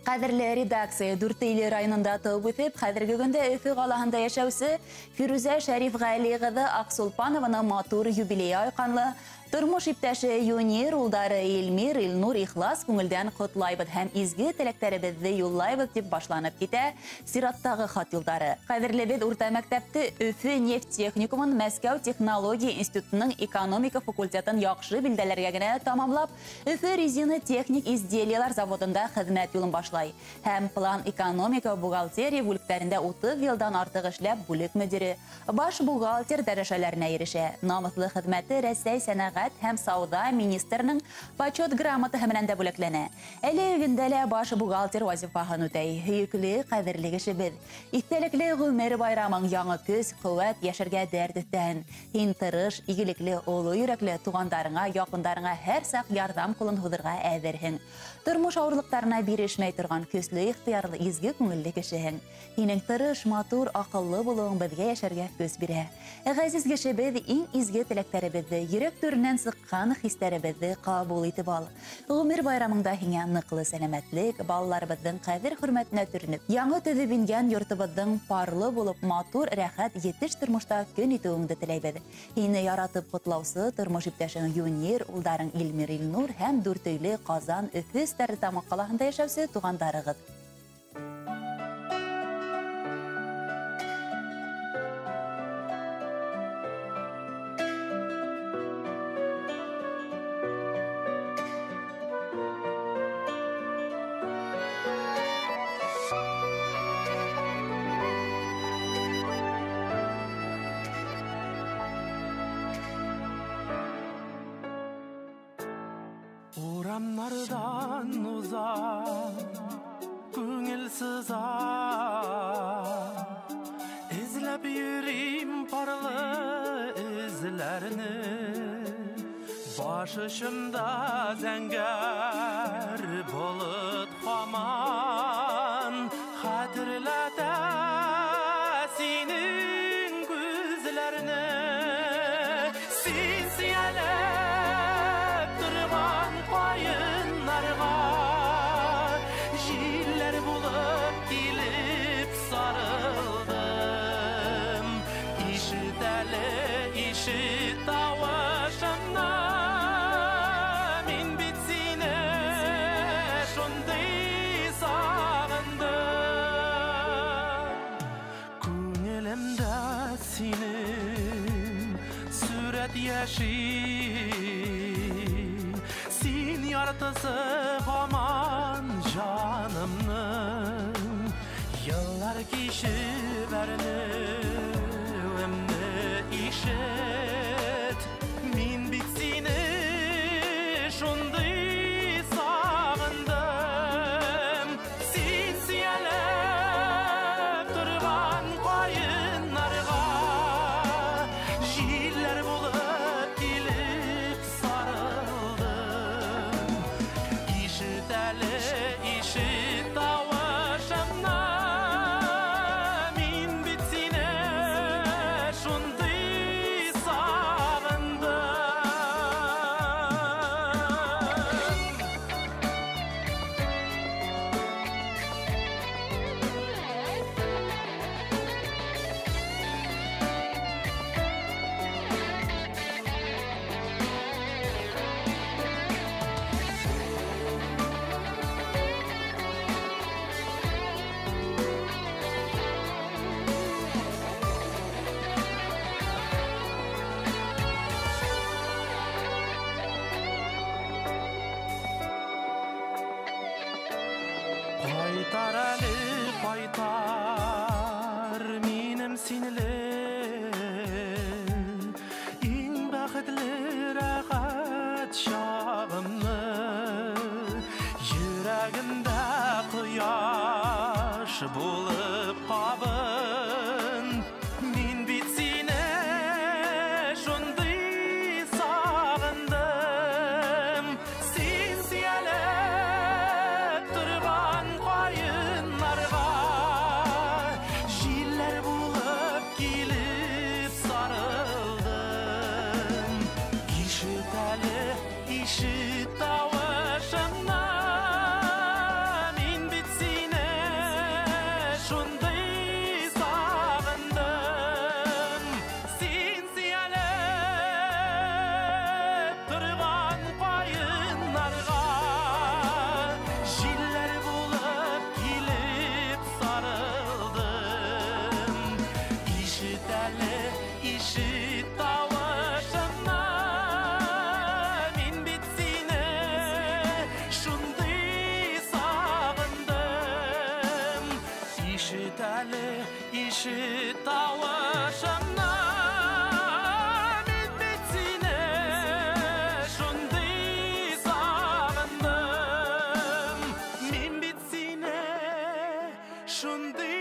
Qadirli редакция Дүртөйлі районында туып өтіп, қазіргі күнде Өфі қаласында яшәүче Фируза Шәриф Гали кызы Аксулпанованың матур юбилейы айканлы. Тормыш иптәше юнир улдары Илмир, Илнур, Ихлас күңелдән котлайбыз һәм изге теләкләребезне юллайбыз дип башланып китә сираттагы хат юлдары. Кадерле бит урта мәктәпте Өфе нефть техникумын Мәскәү технология институтының экономика факультетын яхшы билдәләргә генә тамамлап, Өфе резина техник изделиялар заводында хезмәт юлын башлай. Һәм план экономика бухгалтерия бүлекләрендә 30 елдан артык эшләп бүлек мөдире, баш бухгалтер дәрәҗәләренә ирешә. Намыслы хезмәте Рәсәй сәнәгать һәм сауда министрының почет грамоты һәммәндә бүләкләнә. Әле гендәлә баш бухгалтер вазифаһын үтәй. Һөйкле кадерле кешебез. Истәлекле гомер байрамың яңа көз, куәт яшәргә дәрт итән. Һин тырыш, игелекле, олы йөрәкле тугандарыңа, якындарыңа һәр сак ярдәм кулын һуздырга әзерһең. Тормыш авырлыкларына бирешмәй торган көсле, ихтыярлы, изге күңелле кешеһең. Һинең тырыш, матур, акыллы булуың безгә яшәргә көз бирә. Газиз кешебез, иң изге теләкләребезне, йөрәк түреннән сыккан хисләребезне кабул итеп ал. Гомер байрамыңда һиңә ныклы сәламәтлек, балаларыбызның кадер хөрмәтенә төренеп, яңа төзеп ингән йортыбызның парлы булып, матур, рәхәт, етеш тормышта көн итүеңне теләйбез. Һине яратып котлаучы тормыш иптәшең юнир, улдарың Илмир, Илнур һәм Дүртөйле, Казан, Өфе, Стәрлетамак каласында яшәүче тугандарыгыз. Uramlardan uzak, көңілсіз izlep yürüyüm parlı izlerini, başışımda zəngər bulut haman, hatırlata senin gözlerini, sinsiyelep durgan koyunlarga, jiller bulup gelip sarıldım. İşit eli, işit tavışımda, min bitsine şunday sağındım. Köngülümde senin süret yaşayım, sen yaratısı aman canımın. Yıllar geçiverini ömrü işit, min bitsini şunday sağındım. Sinsiyelep durgan koyunlarga, jiller bulup gelip sarıldım. İşit eli, işit tavışımda, min bitsine şunday sağındım. Qaytar eli qaytar minim sinili, iň baxtly rahat şağımny, yüregimde quyaş bulup qabın, min bitsine şunday sağındım. Sinsiyelep durgan koyunlarga, jiller bulup gelip sarıldım. İşit eli, işit tavışımda, min bitsin әлі ишет тавышыңны мен бит сені шундый сағындым мен бит сені шундый